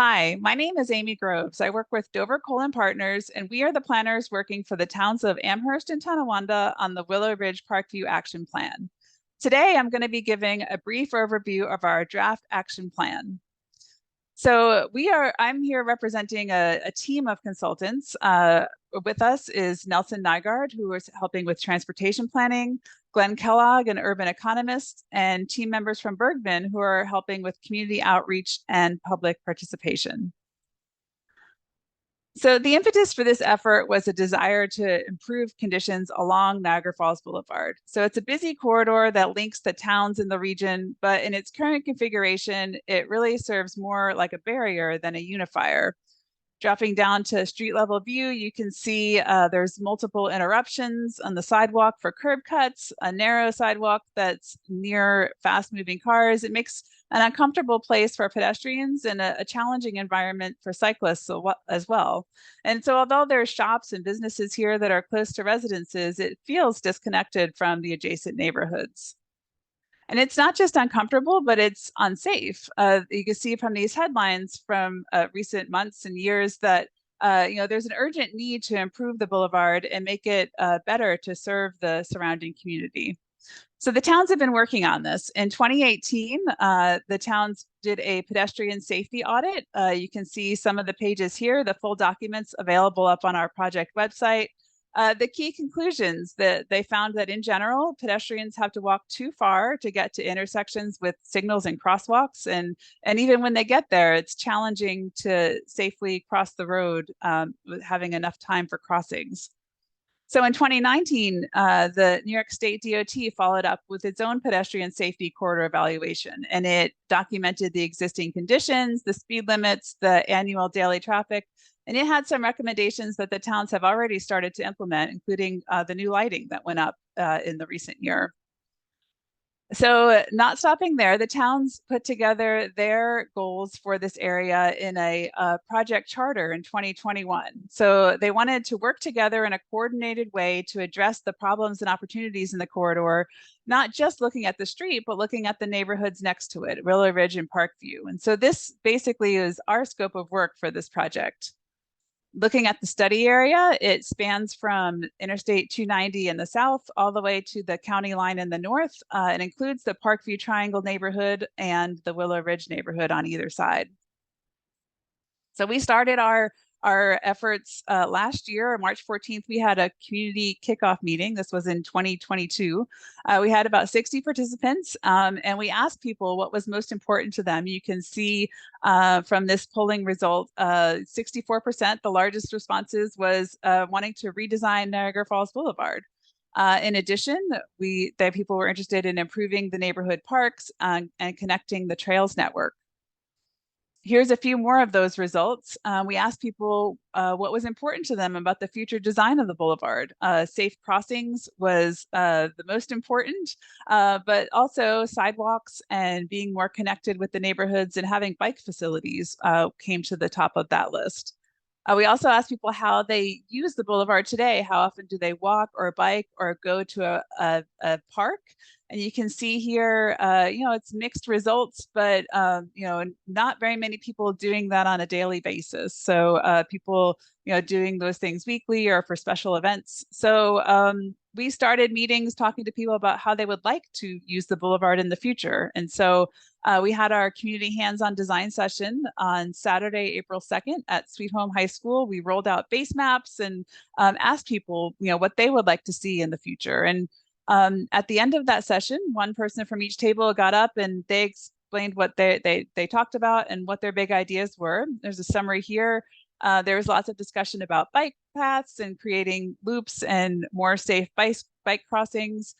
Hi, my name is Amy Groves. I work with Dover Colin Partners, and we are the planners working for the towns of Amherst and Tonawanda on the Willow Ridge Parkview Action Plan. Today, I'm going to be giving a brief overview of our draft action plan. I'm here representing a team of consultants. With us is Nelson Nygaard, who is helping with transportation planning, Glenn Kellogg, an urban economist, and team members from Bergman, who are helping with community outreach and public participation. So the impetus for this effort was a desire to improve conditions along Niagara Falls Boulevard. So it's a busy corridor that links the towns in the region, but in its current configuration, it really serves more like a barrier than a unifier. Dropping down to street level view, you can see there's multiple interruptions on the sidewalk for curb cuts, a narrow sidewalk that's near fast moving cars. It makes an uncomfortable place for pedestrians and a challenging environment for cyclists as well. And so although there are shops and businesses here that are close to residences, it feels disconnected from the adjacent neighborhoods. And it's not just uncomfortable, but it's unsafe. You can see from these headlines from recent months and years that there's an urgent need to improve the boulevard and make it better to serve the surrounding community. So the towns have been working on this. In 2018, the towns did a pedestrian safety audit. You can see some of the pages here, the full documents available up on our project website. The key conclusions that they found that in general, pedestrians have to walk too far to get to intersections with signals and crosswalks. And even when they get there, it's challenging to safely cross the road with having enough time for crossings. So in 2019, the New York State DOT followed up with its own pedestrian safety corridor evaluation, and it documented the existing conditions, the speed limits, the annual daily traffic, and it had some recommendations that the towns have already started to implement, including the new lighting that went up in the recent year. So not stopping there, the towns put together their goals for this area in a project charter in 2021. So they wanted to work together in a coordinated way to address the problems and opportunities in the corridor, not just looking at the street, but looking at the neighborhoods next to it, Willow Ridge and Parkview. And so this basically is our scope of work for this project. Looking at the study area, it spans from Interstate 290 in the south all the way to the county line in the north. It includes the Parkview Triangle neighborhood and the Willow Ridge neighborhood on either side. So we started our efforts last year, on March 14th. We had a community kickoff meeting. This was in 2022. We had about 60 participants, and we asked people what was most important to them. You can see from this polling result, 64%, the largest responses, was wanting to redesign Niagara Falls Boulevard. In addition, people were interested in improving the neighborhood parks and connecting the trails network. Here's a few more of those results. We asked people what was important to them about the future design of the boulevard. Safe crossings was the most important, but also sidewalks and being more connected with the neighborhoods and having bike facilities came to the top of that list. We also asked people how they use the boulevard today. How often do they walk or bike or go to a park? And you can see here, it's mixed results, but, not very many people doing that on a daily basis. So people, doing those things weekly or for special events. So we started meetings talking to people about how they would like to use the boulevard in the future. And so we had our community hands-on design session on Saturday, April 2nd at Sweet Home High School. We rolled out base maps and asked people, what they would like to see in the future. And at the end of that session, one person from each table got up and they explained what they talked about and what their big ideas were. There's a summary here. There was lots of discussion about bike paths and creating loops and more safe bike crossings.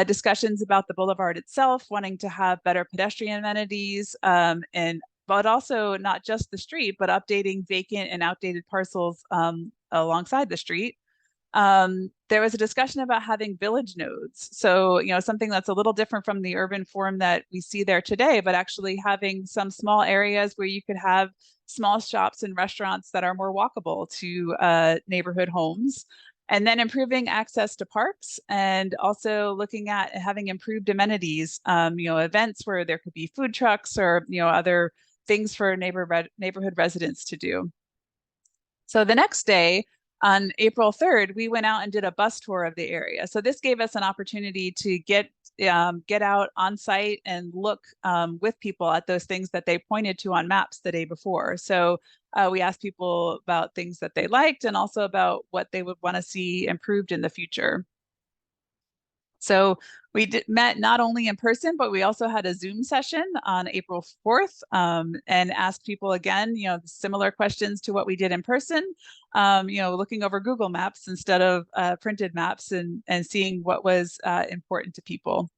Discussions about the boulevard itself, wanting to have better pedestrian amenities, but also not just the street, but updating vacant and outdated parcels alongside the street. There was a discussion about having village nodes. So, something that's a little different from the urban form that we see there today, but actually having some small areas where you could have small shops and restaurants that are more walkable to neighborhood homes. And then improving access to parks and also looking at having improved amenities, events where there could be food trucks or, other things for neighborhood residents to do. So the next day, on April 3rd, we went out and did a bus tour of the area. So this gave us an opportunity to get out on site and look with people at those things that they pointed to on maps the day before. So we asked people about things that they liked and also about what they would want to see improved in the future. So we met not only in person, but we also had a Zoom session on April 4th and asked people again, similar questions to what we did in person, looking over Google Maps instead of printed maps and seeing what was important to people.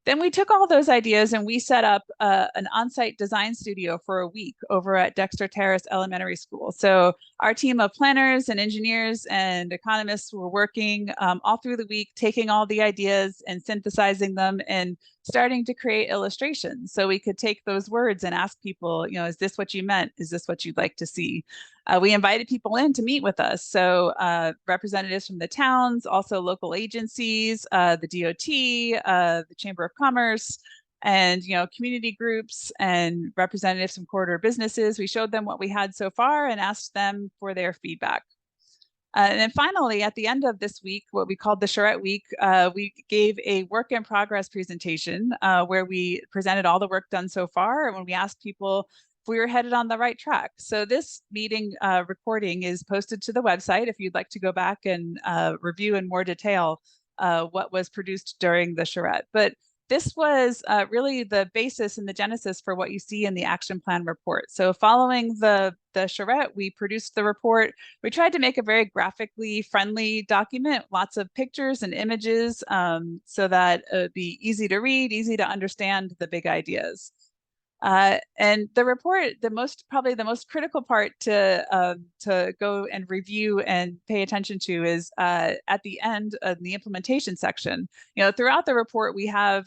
Then we took all those ideas and we set up an on-site design studio for a week over at Dexter Terrace Elementary School. So our team of planners and engineers and economists were working all through the week, taking all the ideas and synthesizing them and starting to create illustrations. So we could take those words and ask people, is this what you meant? Is this what you'd like to see? We invited people in to meet with us. So representatives from the towns, also local agencies, the DOT, the Chamber of Commerce, and community groups and representatives from corridor businesses. We showed them what we had so far and asked them for their feedback. And then finally, at the end of this week, what we called the Charrette Week, we gave a work in progress presentation where we presented all the work done so far and when we asked people if we were headed on the right track. So this meeting recording is posted to the website if you'd like to go back and review in more detail what was produced during the Charrette. But this was really the basis and the genesis for what you see in the action plan report. So following the charrette, we produced the report. We tried to make a very graphically friendly document, lots of pictures and images so that it would be easy to read, easy to understand the big ideas. And the report, probably the most critical part to go and review and pay attention to is at the end of the implementation section. Throughout the report, we have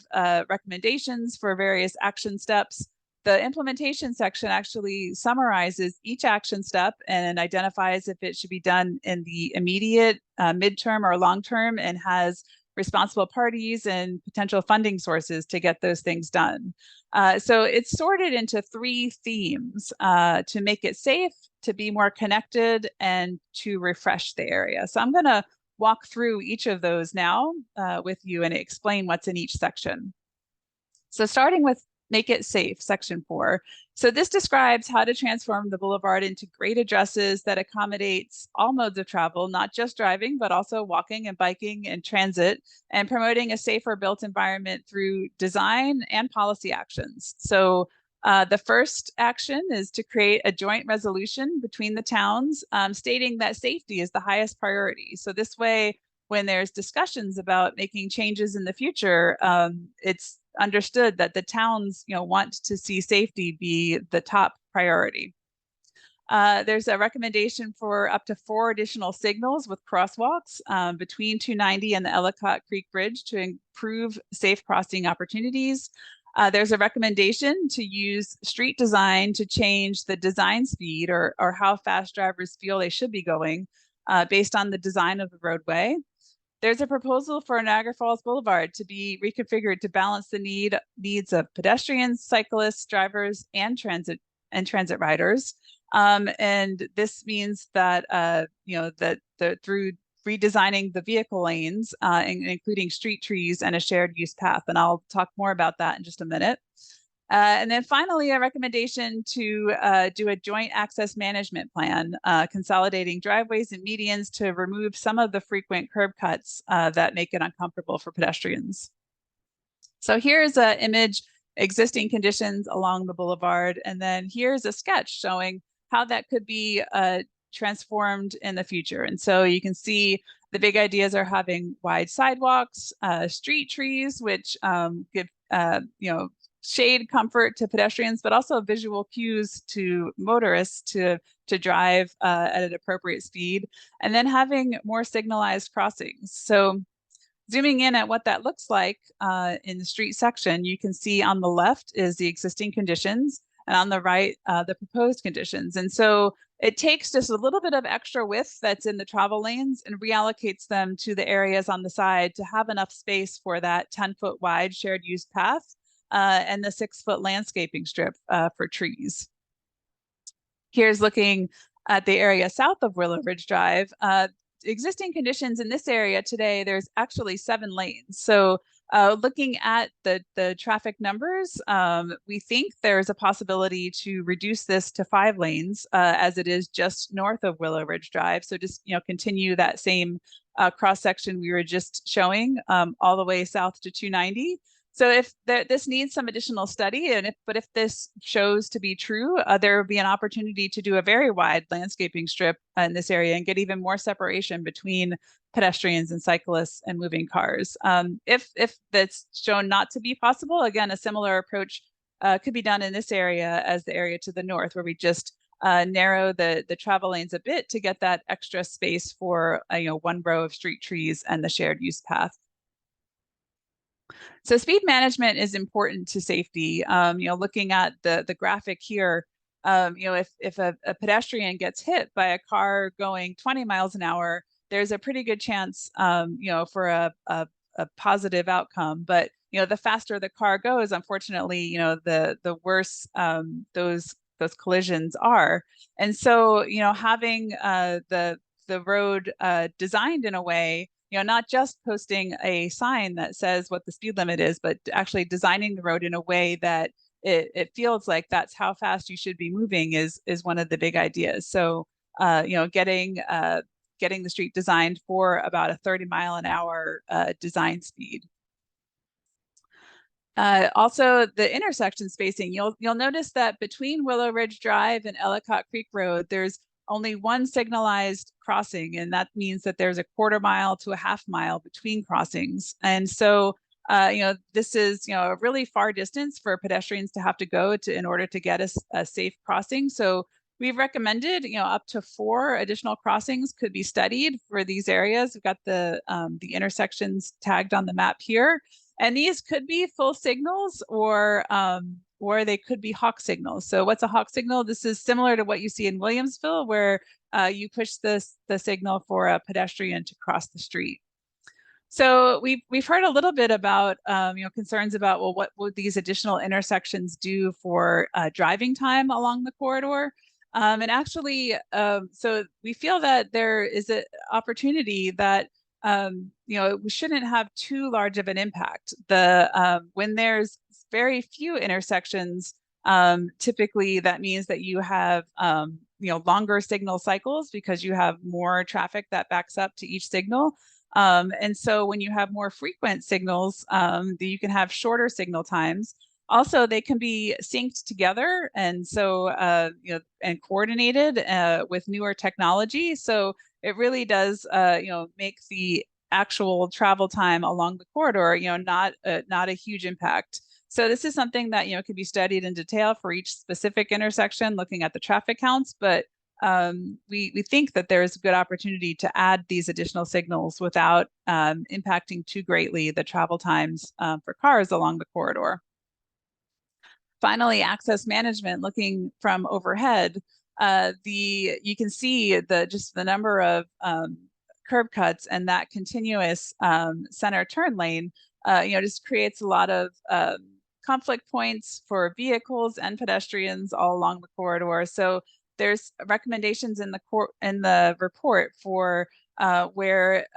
recommendations for various action steps. The implementation section actually summarizes each action step and identifies if it should be done in the immediate, midterm, or long term, and has responsible parties and potential funding sources to get those things done. So it's sorted into 3 themes to make it safe, to be more connected, and to refresh the area. So I'm going to walk through each of those now with you and explain what's in each section. So starting with Make It Safe, Section 4. So this describes how to transform the boulevard into great addresses that accommodates all modes of travel, not just driving, but also walking and biking and transit, and promoting a safer built environment through design and policy actions. So the first action is to create a joint resolution between the towns, stating that safety is the highest priority. So this way, when there's discussions about making changes in the future, it's understood that the towns, want to see safety be the top priority. There's a recommendation for up to 4 additional signals with crosswalks between 290 and the Ellicott Creek Bridge to improve safe crossing opportunities. There's a recommendation to use street design to change the design speed or how fast drivers feel they should be going based on the design of the roadway. There's a proposal for Niagara Falls Boulevard to be reconfigured to balance the needs of pedestrians, cyclists, drivers, and transit riders. And this means that through redesigning the vehicle lanes, including street trees and a shared use path. And I'll talk more about that in just a minute. And then finally, a recommendation to do a joint access management plan, consolidating driveways and medians to remove some of the frequent curb cuts that make it uncomfortable for pedestrians. So here's an image, existing conditions along the boulevard, and then here's a sketch showing how that could be transformed in the future. And so you can see the big ideas are having wide sidewalks, street trees, which give shade comfort to pedestrians, but also visual cues to motorists to drive at an appropriate speed, and then having more signalized crossings. So zooming in at what that looks like in the street section, you can see on the left is the existing conditions, and on the right, the proposed conditions. And so it takes just a little bit of extra width that's in the travel lanes and reallocates them to the areas on the side to have enough space for that 10-foot wide shared use path and the 6-foot landscaping strip for trees. Here's looking at the area south of Willow Ridge Drive. Existing conditions in this area today, there's actually 7 lanes. So looking at the traffic numbers, we think there's a possibility to reduce this to 5 lanes as it is just north of Willow Ridge Drive. So just continue that same cross section we were just showing all the way south to 290. So if this needs some additional study, but if this shows to be true, there would be an opportunity to do a very wide landscaping strip in this area and get even more separation between pedestrians and cyclists and moving cars. If that's shown not to be possible, again, a similar approach could be done in this area as the area to the north, where we just narrow the travel lanes a bit to get that extra space for one row of street trees and the shared use path. So speed management is important to safety. Looking at the graphic here, if a pedestrian gets hit by a car going 20 miles an hour, there's a pretty good chance, for a positive outcome. But the faster the car goes, unfortunately, the worse those collisions are. And so, having the road designed in a way, not just posting a sign that says what the speed limit is, but actually designing the road in a way that it feels like that's how fast you should be moving is one of the big ideas. So, getting the street designed for about a 30-mile-an-hour design speed. Also, the intersection spacing, you'll notice that between Willow Ridge Drive and Ellicott Creek Road, there's only one signalized crossing, and that means that there's a 1/4 mile to a 1/2 mile between crossings. And so, this is a really far distance for pedestrians to have to go in order to get a safe crossing. So we've recommended up to 4 additional crossings could be studied for these areas. We've got the intersections tagged on the map here. And these could be full signals or they could be hawk signals. So what's a hawk signal? This is similar to what you see in Williamsville, where you push the signal for a pedestrian to cross the street. So we've heard a little bit about concerns about, well, what would these additional intersections do for driving time along the corridor? And actually, so we feel that there is an opportunity that we shouldn't have too large of an impact. When there's very few intersections, typically that means that you have longer signal cycles because you have more traffic that backs up to each signal. And so when you have more frequent signals, you can have shorter signal times. Also, they can be synced together and so and coordinated with newer technology. So it really does make the actual travel time along the corridor not a huge impact. So this is something that can be studied in detail for each specific intersection, looking at the traffic counts. But we think that there is a good opportunity to add these additional signals without impacting too greatly the travel times for cars along the corridor. Finally, access management, looking from overhead, you can see just the number of curb cuts and that continuous center turn lane, just creates a lot of conflict points for vehicles and pedestrians all along the corridor. So there's recommendations in the report for where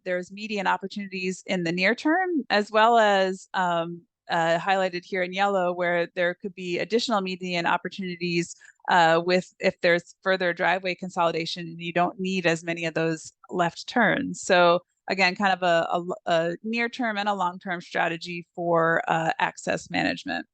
there's median opportunities in the near term, as well as highlighted here in yellow, where there could be additional median opportunities if there's further driveway consolidation and you don't need as many of those left turns. So again, kind of a near-term and a long-term strategy for access management.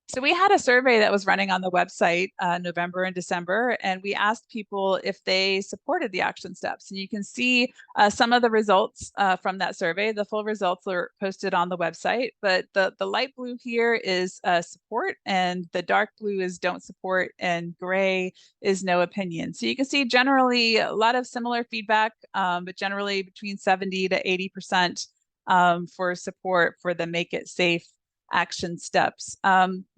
So we had a survey that was running on the website November and December, and we asked people if they supported the action steps. And you can see some of the results from that survey. The full results are posted on the website, but the light blue here is support, and the dark blue is don't support, and gray is no opinion. So you can see generally a lot of similar feedback, but generally between 70 to 80% for support for the Make It Safe action steps.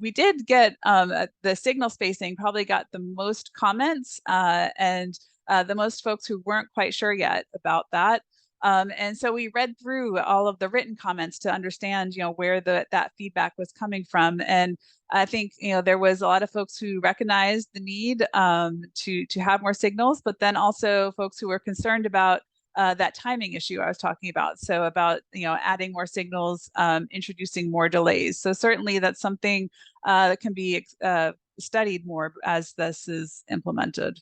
We did get the signal spacing probably got the most comments and the most folks who weren't quite sure yet about that. And so we read through all of the written comments to understand, where that feedback was coming from. And I think, there was a lot of folks who recognized the need to have more signals, but then also folks who were concerned about that timing issue I was talking about. So about, adding more signals, introducing more delays. So certainly that's something that can be studied more as this is implemented.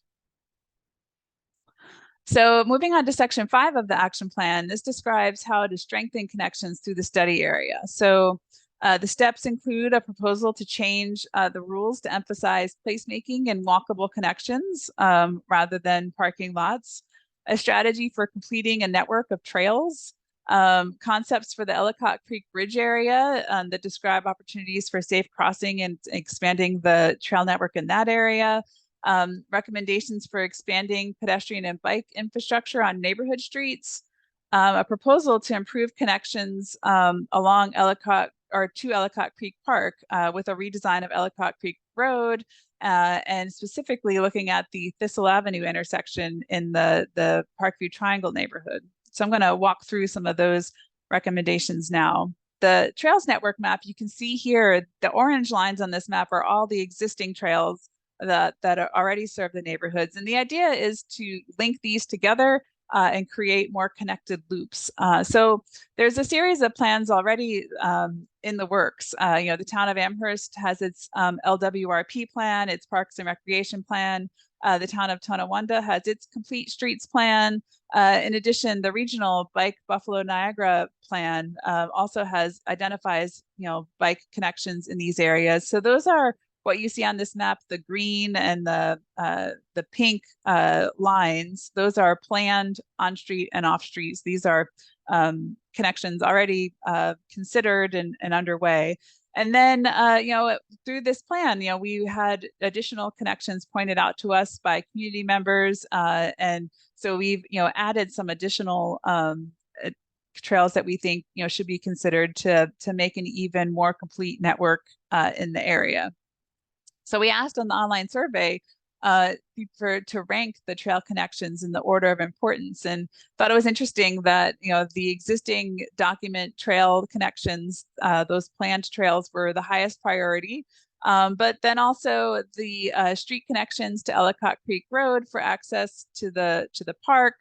So moving on to section 5 of the action plan, this describes how to strengthen connections through the study area. So the steps include a proposal to change the rules to emphasize placemaking and walkable connections rather than parking lots, a strategy for completing a network of trails, concepts for the Ellicott Creek Bridge area that describe opportunities for safe crossing and expanding the trail network in that area, recommendations for expanding pedestrian and bike infrastructure on neighborhood streets, a proposal to improve connections along Ellicott or to Ellicott Creek Park with a redesign of Ellicott Creek Road, and specifically looking at the Thistle Avenue intersection in the Parkview Triangle neighborhood. So I'm going to walk through some of those recommendations now. The Trails Network map, you can see here, the orange lines on this map are all the existing trails that already serve the neighborhoods. And the idea is to link these together and create more connected loops. So there's a series of plans already in the works. The town of Amherst has its LWRP plan, its Parks and Recreation plan. The town of Tonawanda has its Complete Streets plan. In addition, the regional Bike Buffalo Niagara plan also identifies, bike connections in these areas. So those are what you see on this map, the green and the pink lines. Those are planned on-street and off-streets. These are connections already considered and underway. And then, through this plan, we had additional connections pointed out to us by community members. And so we've, added some additional trails that we think, should be considered to make an even more complete network in the area. So we asked on the online survey to rank the trail connections in the order of importance, and thought it was interesting that the existing document trail connections, those planned trails, were the highest priority, but then also the street connections to Ellicott Creek Road for access to the park,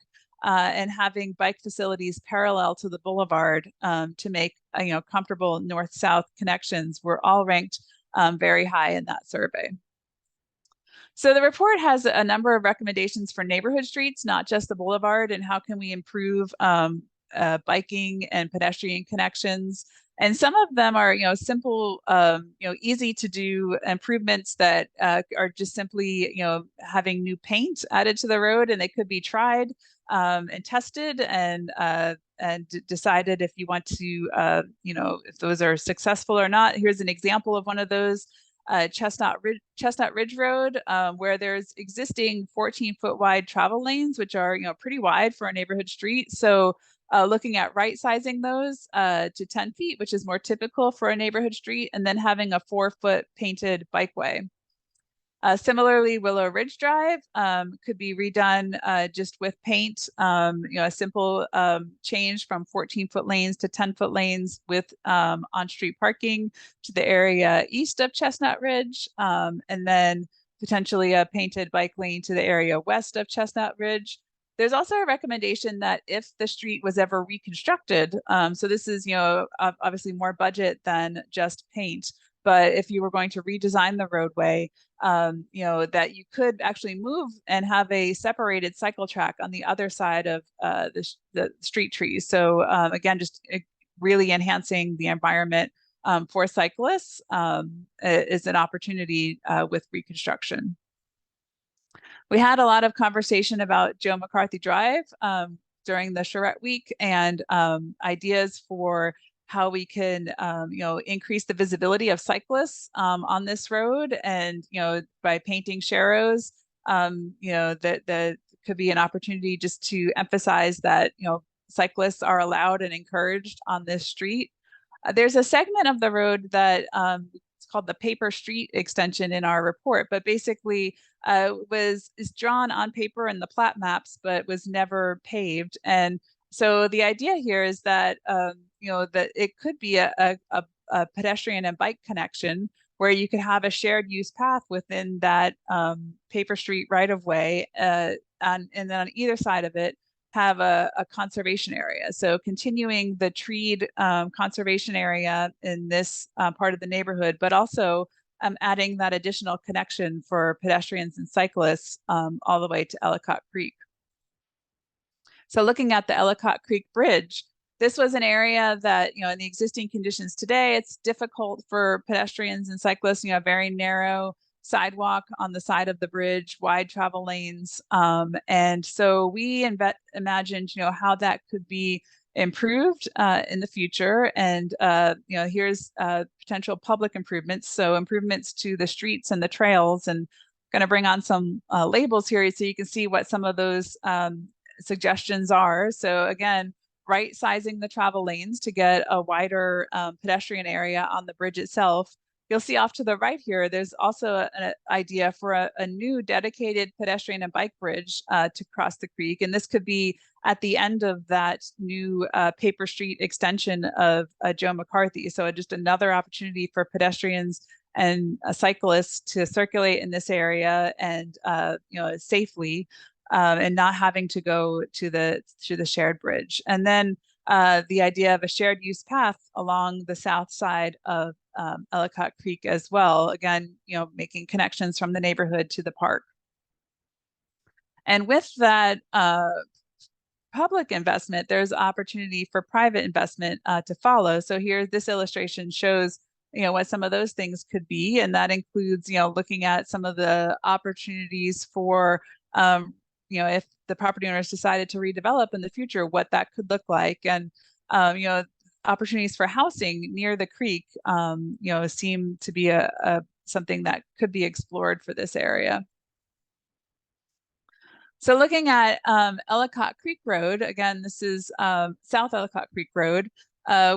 and having bike facilities parallel to the boulevard to make comfortable north-south connections were all ranked very high in that survey. So the report has a number of recommendations for neighborhood streets, not just the boulevard, and how can we improve biking and pedestrian connections. And some of them are, simple, easy to do improvements that are just simply, having new paint added to the road, and they could be tried and tested and decided if you want to, if those are successful or not. Here's an example of one of those. Chestnut Ridge Road, where there's existing 14-foot wide travel lanes, which are pretty wide for a neighborhood street. So looking at right sizing those to 10 feet, which is more typical for a neighborhood street, and then having a 4-foot painted bikeway. Similarly, Willow Ridge Drive could be redone just with paint, a simple change from 14-foot lanes to 10-foot lanes with on-street parking to the area east of Chestnut Ridge, and then potentially a painted bike lane to the area west of Chestnut Ridge. There's also a recommendation that if the street was ever reconstructed, so this is, obviously more budget than just paint, but if you were going to redesign the roadway, that you could actually move and have a separated cycle track on the other side of the street trees. So again, just really enhancing the environment for cyclists is an opportunity with reconstruction. We had a lot of conversation about Joe McCarthy Drive during the Charrette Week, and ideas for how we can, increase the visibility of cyclists on this road, and by painting sharrows, that could be an opportunity just to emphasize that cyclists are allowed and encouraged on this street. There's a segment of the road that it's called the Paper Street extension in our report, but basically is drawn on paper in the plat maps, but was never paved. And So the idea here is that that it could be a pedestrian and bike connection where you could have a shared use path within that paper street right of way, and then on either side of it have a conservation area. So continuing the treed conservation area in this part of the neighborhood, but also adding that additional connection for pedestrians and cyclists all the way to Ellicott Creek. So looking at the Ellicott Creek Bridge, this was an area that, in the existing conditions today, it's difficult for pedestrians and cyclists, very narrow sidewalk on the side of the bridge, wide travel lanes. And so we imagined, how that could be improved in the future. And, here's potential public improvements. So improvements to the streets and the trails, and going to bring on some labels here so you can see what some of those suggestions are. So again, right sizing the travel lanes to get a wider pedestrian area on the bridge itself. You'll see off to the right here, there's also an idea for a new dedicated pedestrian and bike bridge to cross the creek. And this could be at the end of that new paper street extension of Joe McCarthy. So just another opportunity for pedestrians and cyclists to circulate in this area and safely. And not having to go to the shared bridge. And then the idea of a shared use path along the south side of Ellicott Creek as well. Again, making connections from the neighborhood to the park. And with that public investment, there's opportunity for private investment to follow. So here, this illustration shows what some of those things could be, and that includes looking at some of the opportunities for if the property owners decided to redevelop in the future, what that could look like. And, opportunities for housing near the creek, seem to be something that could be explored for this area. So looking at Ellicott Creek Road, again, this is South Ellicott Creek Road.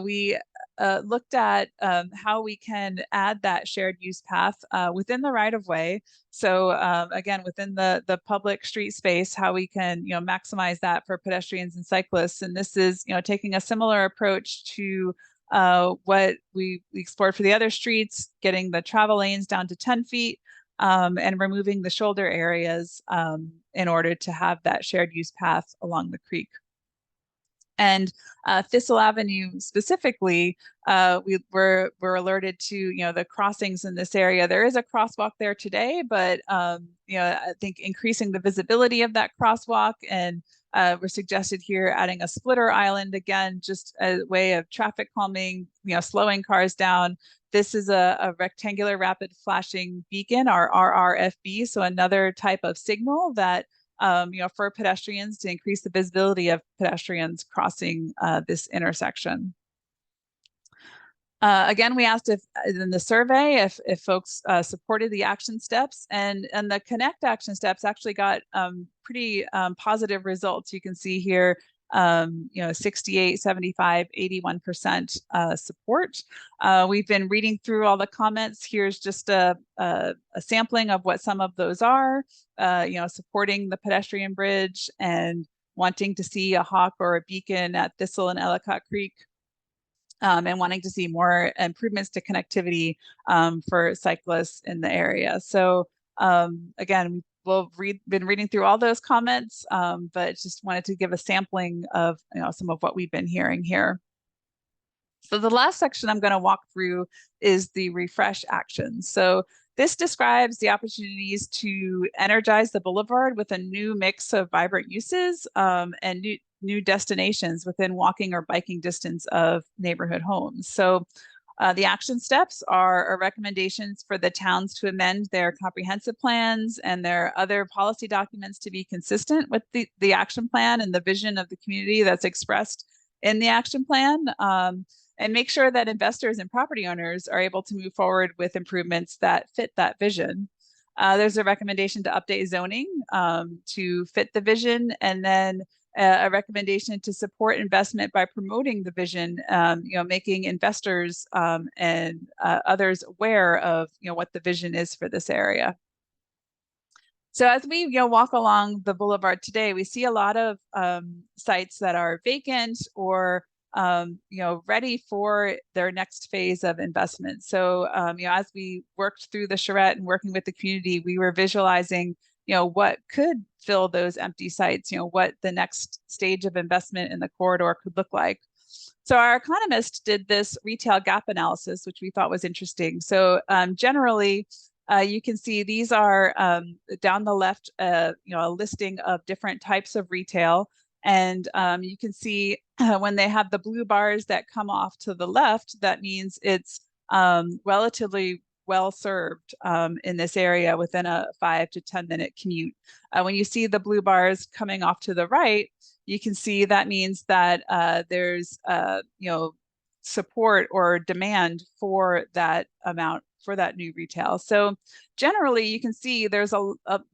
We looked at how we can add that shared use path within the right of way. So again, within the public street space, how we can maximize that for pedestrians and cyclists. And this is taking a similar approach to what we explored for the other streets, getting the travel lanes down to 10 feet. And removing the shoulder areas in order to have that shared use path along the creek. And Thistle Avenue specifically, we were alerted to the crossings in this area. There is a crosswalk there today, but I think increasing the visibility of that crosswalk, and we're suggested here adding a splitter island, again, just a way of traffic calming, slowing cars down. This is a rectangular rapid flashing beacon, our RRFB, so another type of signal that for pedestrians to increase the visibility of pedestrians crossing this intersection. Again, we asked if in the survey if folks supported the action steps, and the connect action steps actually got pretty positive results. You can see here 68, 75, 81% support. We've been reading through all the comments. Here's just a sampling of what some of those are, supporting the pedestrian bridge and wanting to see a hawk or a beacon at Thistle and Ellicott Creek, and wanting to see more improvements to connectivity for cyclists in the area. So again, been reading through all those comments, but just wanted to give a sampling of some of what we've been hearing here. So the last section I'm going to walk through is the refresh actions. So this describes the opportunities to energize the boulevard with a new mix of vibrant uses and new destinations within walking or biking distance of neighborhood homes. So the action steps are recommendations for the towns to amend their comprehensive plans and their other policy documents to be consistent with the action plan and the vision of the community that's expressed in the action plan, and make sure that investors and property owners are able to move forward with improvements that fit that vision. There's a recommendation to update zoning to fit the vision, and then a recommendation to support investment by promoting the vision, making investors and others aware of what the vision is for this area. So as we walk along the boulevard today, we see a lot of sites that are vacant or ready for their next phase of investment. So as we worked through the charrette and working with the community, we were visualizing what could fill those empty sites, what the next stage of investment in the corridor could look like. So our economist did this retail gap analysis, which we thought was interesting. So generally, you can see these are down the left, a listing of different types of retail. And you can see when they have the blue bars that come off to the left, that means it's relatively well served in this area within a 5 to 10 minute commute. When you see the blue bars coming off to the right, you can see that means that there's support or demand for that amount for that new retail. So generally, you can see there's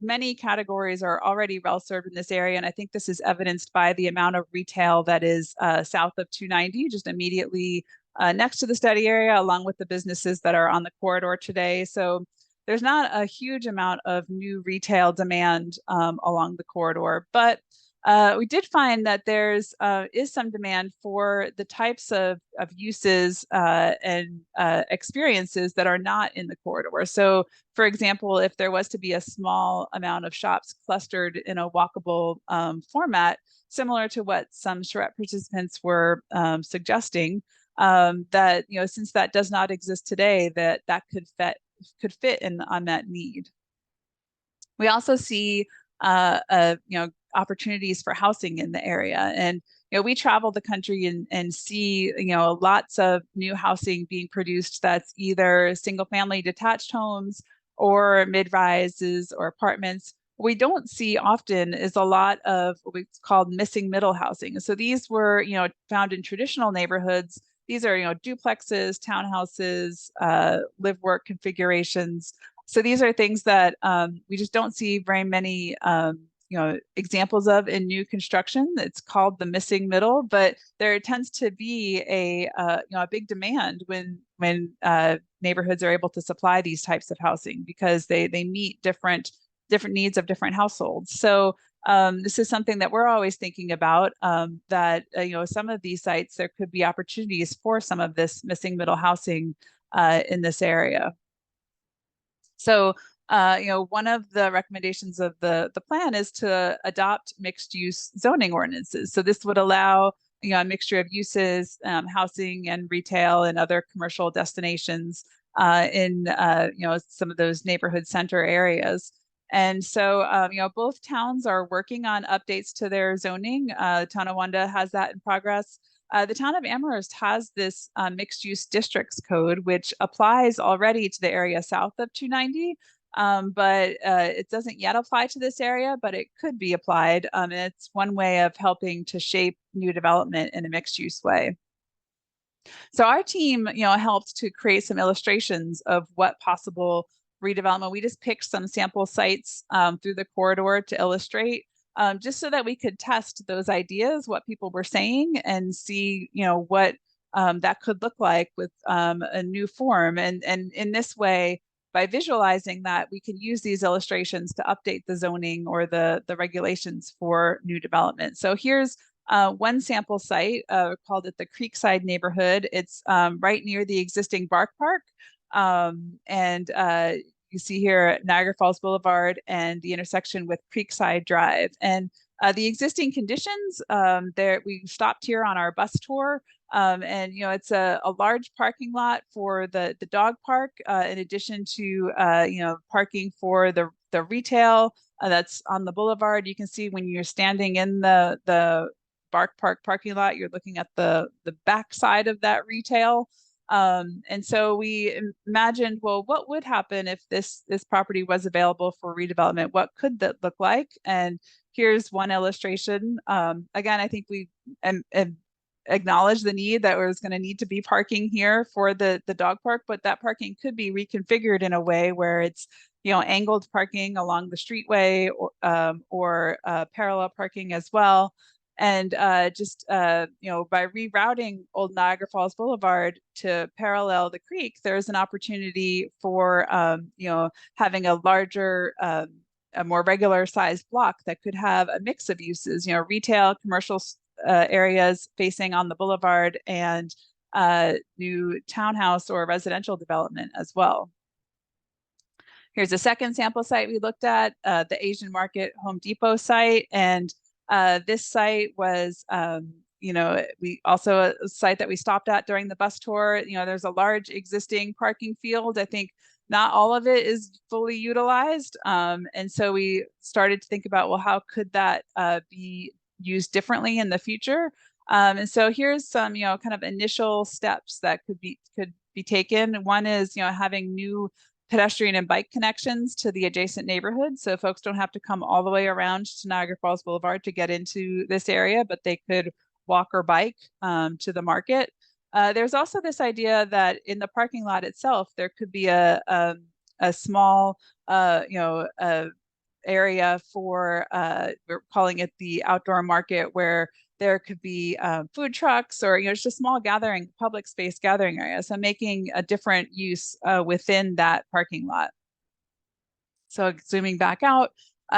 many categories are already well served in this area, and I think this is evidenced by the amount of retail that is south of 290, just immediately next to the study area, along with the businesses that are on the corridor today. So there's not a huge amount of new retail demand along the corridor, but we did find that there's is some demand for the types of uses and experiences that are not in the corridor. So, for example, if there was to be a small amount of shops clustered in a walkable format, similar to what some charrette participants were suggesting, that since that does not exist today, that could fit in on that need. We also see opportunities for housing in the area. And we travel the country and see lots of new housing being produced that's either single family detached homes or mid-rises or apartments. What we don't see often is a lot of what's called missing middle housing. So these were found in traditional neighborhoods. These are duplexes, townhouses, live work configurations. So these are things that we just don't see very many examples of in new construction. It's called the missing middle, but there tends to be a big demand when neighborhoods are able to supply these types of housing because they meet different needs of different households. So this is something that we're always thinking about, that some of these sites, there could be opportunities for some of this missing middle housing in this area. So, one of the recommendations of the plan is to adopt mixed use zoning ordinances. So this would allow, a mixture of uses, housing and retail and other commercial destinations in, some of those neighborhood center areas. And so, both towns are working on updates to their zoning. Tonawanda has that in progress. The town of Amherst has this mixed use districts code, which applies already to the area south of 290, but it doesn't yet apply to this area, but it could be applied. And it's one way of helping to shape new development in a mixed use way. So our team, helped to create some illustrations of what possible redevelopment. We just picked some sample sites through the corridor to illustrate, just so that we could test those ideas, what people were saying, and see, what that could look like with a new form. And in this way, by visualizing that, we can use these illustrations to update the zoning or the regulations for new development. So here's one sample site, called it the Creekside neighborhood. It's right near the existing Bark Park. And you see here Niagara Falls Boulevard and the intersection with Creekside Drive. And the existing conditions, there we stopped here on our bus tour. And it's a large parking lot for the dog park, in addition to parking for the retail that's on the boulevard. You can see when you're standing in the Bark Park parking lot, you're looking at the back side of that retail. And so we imagined, well, what would happen if this property was available for redevelopment? What could that look like? And here's one illustration. Again, I think we acknowledge the need that there's going to need to be parking here for the dog park, but that parking could be reconfigured in a way where it's angled parking along the streetway, or parallel parking as well. And just by rerouting Old Niagara Falls Boulevard to parallel the creek, there's an opportunity for having a larger a more regular sized block that could have a mix of uses, retail, commercial areas facing on the boulevard, and new townhouse or residential development as well. Here's a second sample site we looked at, the Asian Market Home Depot site. And this site was, we also a site that we stopped at during the bus tour. There's a large existing parking field. I think not all of it is fully utilized. And so we started to think about, well, how could that be used differently in the future? And so here's some, kind of initial steps that could be taken. One is, having new pedestrian and bike connections to the adjacent neighborhood. So folks don't have to come all the way around to Niagara Falls Boulevard to get into this area, but they could walk or bike to the market. There's also this idea that in the parking lot itself, there could be a small, area for, we're calling it the outdoor market, where there could be food trucks or, just a small gathering, public space gathering area. So making a different use within that parking lot. So zooming back out,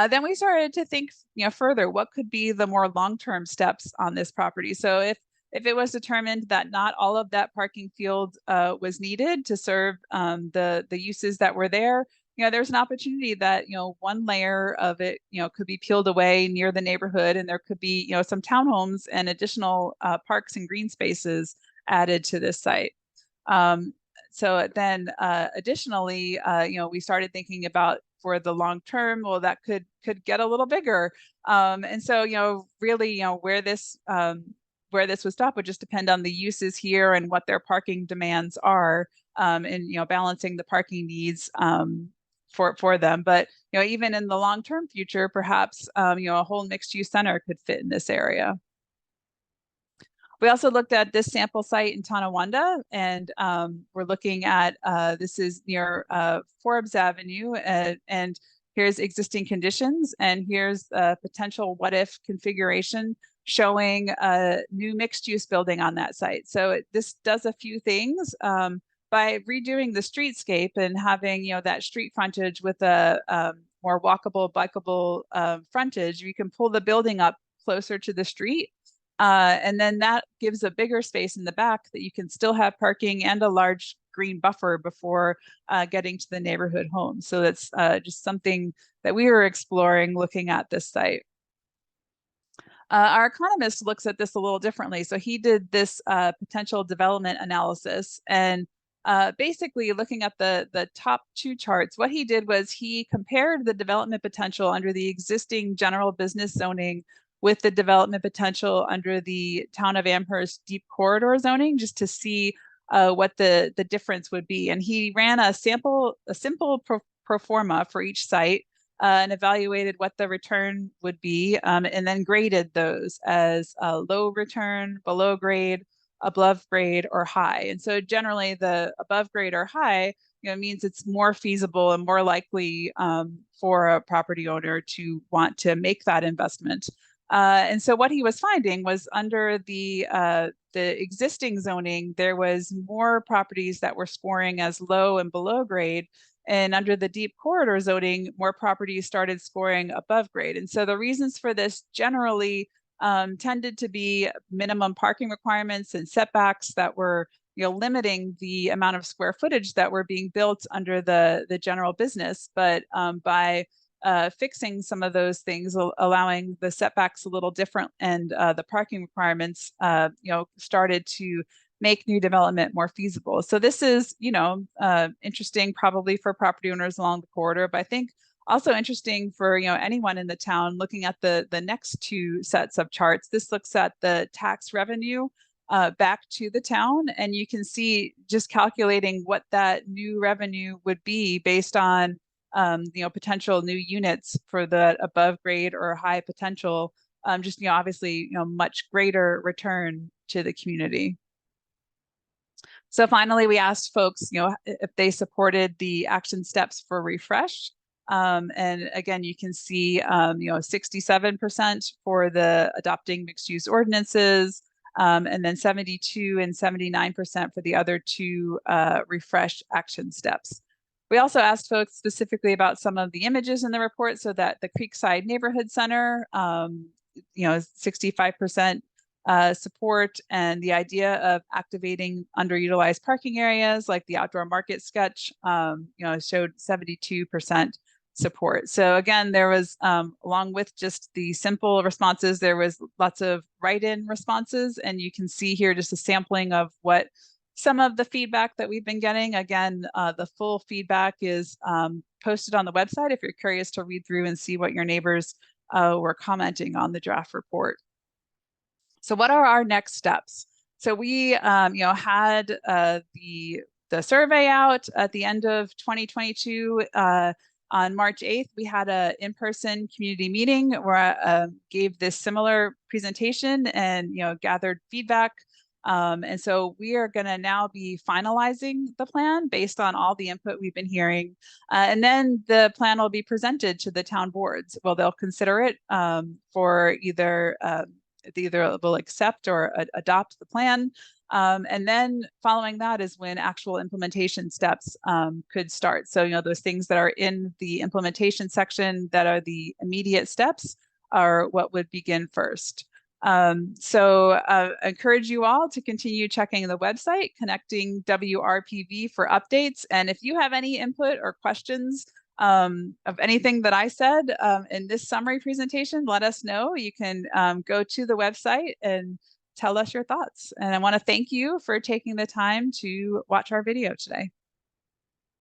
then we started to think, further, what could be the more long-term steps on this property? So if it was determined that not all of that parking field was needed to serve the uses that were there, there's an opportunity that, one layer of it, could be peeled away near the neighborhood, and there could be, some townhomes and additional parks and green spaces added to this site. So then additionally, we started thinking about, for the long term, well, that could get a little bigger. And so, really, where this would stop would just depend on the uses here and what their parking demands are, and, balancing the parking needs for them. But, even in the long-term future, perhaps, a whole mixed-use center could fit in this area. We also looked at this sample site in Tonawanda, and we're looking at, this is near Forbes Avenue, and here's existing conditions, and here's a potential what-if configuration showing a new mixed-use building on that site. So this does a few things. By redoing the streetscape and having, that street frontage with a more walkable, bikeable frontage, you can pull the building up closer to the street. And then that gives a bigger space in the back that you can still have parking and a large green buffer before getting to the neighborhood home. So that's just something that we were exploring looking at this site. Our economist looks at this a little differently. So he did this potential development analysis, and basically looking at the top two charts, what he did was he compared the development potential under the existing general business zoning with the development potential under the Town of Amherst Deep Corridor zoning, just to see what the difference would be. And he ran a simple pro forma for each site and evaluated what the return would be, and then graded those as low return, below grade, above grade, or high. And so generally the above grade or high, means it's more feasible and more likely for a property owner to want to make that investment. And so what he was finding was under the existing zoning, there was more properties that were scoring as low and below grade. And under the deep corridor zoning, more properties started scoring above grade. And so the reasons for this generally tended to be minimum parking requirements and setbacks that were, limiting the amount of square footage that were being built under the general business. But by fixing some of those things, allowing the setbacks a little different, and the parking requirements, started to make new development more feasible. So this is, interesting probably for property owners along the corridor, but I think also interesting for, anyone in the town looking at the next two sets of charts. This looks at the tax revenue back to the town, and you can see just calculating what that new revenue would be based on potential new units for the above grade or high potential, just, obviously, much greater return to the community. So finally, we asked folks, if they supported the action steps for refresh. And again, you can see, 67% for the adopting mixed use ordinances, and then 72 and 79% for the other two refresh action steps. We also asked folks specifically about some of the images in the report, so that the Creekside Neighborhood Center, 65% support, and the idea of activating underutilized parking areas like the outdoor market sketch, showed 72% support. So again, there was, along with just the simple responses, there was lots of write-in responses, and you can see here just a sampling of what some of the feedback that we've been getting. Again, the full feedback is posted on the website if you're curious to read through and see what your neighbors were commenting on the draft report. So what are our next steps? So we, had the survey out at the end of 2022. On March 8th, we had an in-person community meeting where I gave this similar presentation and gathered feedback. And so we are going to now be finalizing the plan based on all the input we've been hearing. And then the plan will be presented to the town boards. Well, they'll consider it for either will accept or adopt the plan. And then following that is when actual implementation steps could start. So, those things that are in the implementation section that are the immediate steps are what would begin first. So I encourage you all to continue checking the website, connecting WRPV for updates. And if you have any input or questions of anything that I said in this summary presentation, let us know. You can go to the website and tell us your thoughts. And I want to thank you for taking the time to watch our video today.